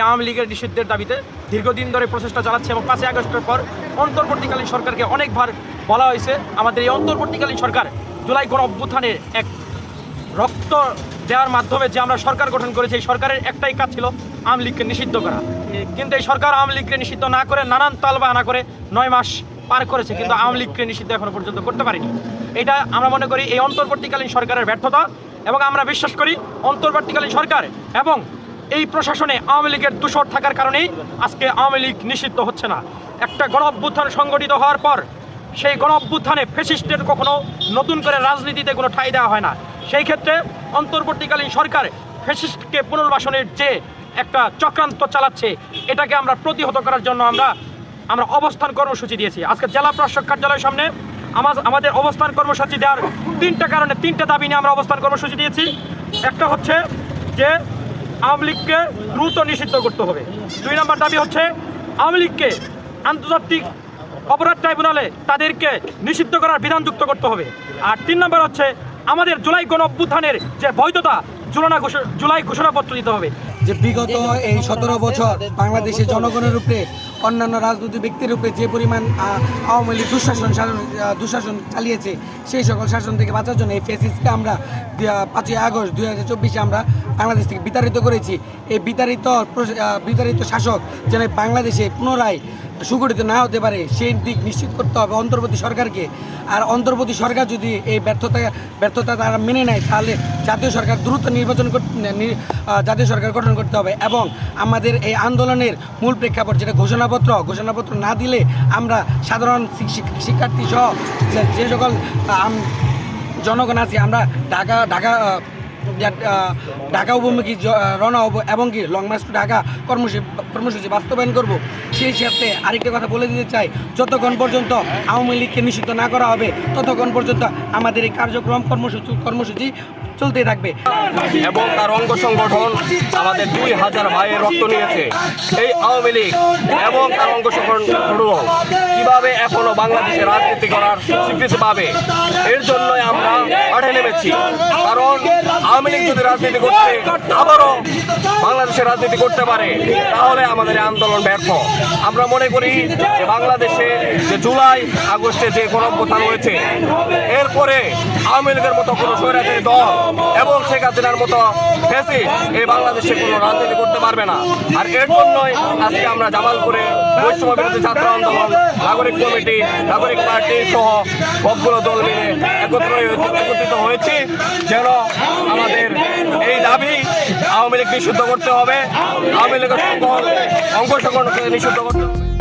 আওয়ামী লীগের নিষিদ্ধের দাবিতে দীর্ঘদিন ধরে প্রচেষ্টা চালাচ্ছে এবং 5ই আগস্টের পর অন্তর্বর্তীকালীন সরকারকে অনেকবার বলা হয়েছে আমাদের এই অন্তর্বর্তীকালীন সরকার জুলাই গণ অভ্যুত্থানে এক রক্ত দেওয়ার মাধ্যমে যে আমরা সরকার গঠন করেছি এই সরকারের একটাই কাজ ছিল আওয়ামী লীগকে নিষিদ্ধ করা, কিন্তু এই সরকার আওয়ামী লীগকে নিষিদ্ধ না করে নানান তালবাহানা করে 9 মাস পার করেছে, কিন্তু আওয়ামী লীগকে নিষিদ্ধ এখনো পর্যন্ত করতে পারেনি। এটা আমরা মনে করি এই অন্তর্বর্তীকালীন সরকারের ব্যর্থতা, এবং আমরা বিশ্বাস করি অন্তর্বর্তীকালীন সরকার এবং এই প্রশাসনে আওয়ামী লীগের দূষর থাকার কারণেই আজকে আওয়ামী লীগ নিষিদ্ধ হচ্ছে না। একটা গণ অভ্যুত্থান সংগঠিত হওয়ার পর সেই গণ অভ্যুত্থানে ফ্যাসিস্টের কখনো নতুন করে রাজনীতিতে কোনো ঠাঁই দেওয়া হয় না। সেই ক্ষেত্রে অন্তর্বর্তীকালীন সরকার ফ্যাসিস্টকে পুনর্বাসনের যে একটা চক্রান্ত চালাচ্ছে এটাকে আমরা প্রতিহত করার জন্য আমরা অবস্থান কর্মসূচি দিয়েছি। আজকে জেলা প্রশাসক কার্যালয়ের সামনে আমাদের অবস্থান কর্মসূচি দেওয়ার 3টা কারণে 3টা দাবি নিয়ে আমরা অবস্থান কর্মসূচি দিয়েছি। একটা হচ্ছে যে আওয়ামী লীগকে দ্রুত নিষিদ্ধ করতে হবে। 2 নম্বর দাবি হচ্ছে আওয়ামী লীগকে আন্তর্জাতিক অপরাধ ট্রাইব্যুনালে তাদেরকে নিষিদ্ধ করার বিধান যুক্ত করতে হবে। আর 3 নম্বর হচ্ছে আমাদের জুলাই গণ অভ্যুত্থানের যে বৈধতা জুলাই ঘোষণাপত্র দিতে হবে। যে বিগত এই 17 বছর বাংলাদেশের জনগণের উপরে অন্যান্য রাজনৈতিক ব্যক্তির উপরে যে পরিমাণ আওয়ামী লীগ দুঃশাসন চালিয়েছে সেই সকল শাসন থেকে বাঁচার জন্য এই ফ্যাসিস্টকে আমরা 5ই আগস্ট 2024 আমরা বাংলাদেশ থেকে বিতাড়িত করেছি। এই বিতাড়িত শাসক যেন বাংলাদেশে পুনরায় সুগঠিত না হতে পারে সেই দিক নিশ্চিত করতে হবে অন্তর্বর্তী সরকারকে। আর অন্তর্বর্তী সরকার যদি এই ব্যর্থতা তারা মেনে নেয় তাহলে জাতীয় সরকার দ্রুত জাতীয় সরকার গঠন করতে হবে। এবং আমাদের এই আন্দোলনের মূল প্রেক্ষাপট যেটা ঘোষণাপত্র না দিলে আমরা সাধারণ শিক্ষার্থী সহ যে সকল জনগণ আছে আমরা ঢাকা অভিমুখী রওনা হব এবং কি লং মার্চ টু ঢাকা কর্মসূচি বাস্তবায়ন করব। সেই সাথে আরেকটা কথা বলে দিতে চাই, যতক্ষণ পর্যন্ত আওয়ামী লীগকে নিষিদ্ধ না করা হবে ততক্ষণ পর্যন্ত আমাদের এই কার্যক্রম কর্মসূচি চলতেই থাকবে। এবং তার অঙ্গ সংগঠন আমাদের 2000 ভাইয়ের রক্ত নিয়েছে। এই আওয়ামী লীগ এবং তার অঙ্গ সংগঠন কিভাবে এখনো বাংলাদেশে রাজনীতি করার স্বীকৃতি পাবে, এর জন্যই আমরা মাঠে নেমেছি। কারণ আওয়ামী লীগ যদি রাজনীতি করতে আবারও বাংলাদেশে রাজনীতি করতে পারে তাহলে আমাদের আন্দোলন ব্যর্থ। আমরা মনে করি যে বাংলাদেশে যে জুলাই আগস্টে যে গণঅভ্যুত্থান হয়েছে এরপরে আওয়ামী লীগের মতো কোনো স্বৈরাচারী দল এবং শেখ হাসিনার মতো ফ্যাসিস্ট এই বাংলাদেশে কোনো রাজনীতি করতে পারবে না। আর এর জন্যই আজকে আমরা জামালপুরে বৈষম্য বিরোধী ছাত্র আন্দোলন, নাগরিক কমিটি, নাগরিক পার্টি সহ সবগুলো দল মিলে একত্রিত হয়েছি যেন আমাদের এই দাবি আওয়ামী লীগ নিষিদ্ধ করতে হবে, আওয়ামী লীগের সকল অঙ্গ সংগঠনকে নিষিদ্ধ করতে হবে।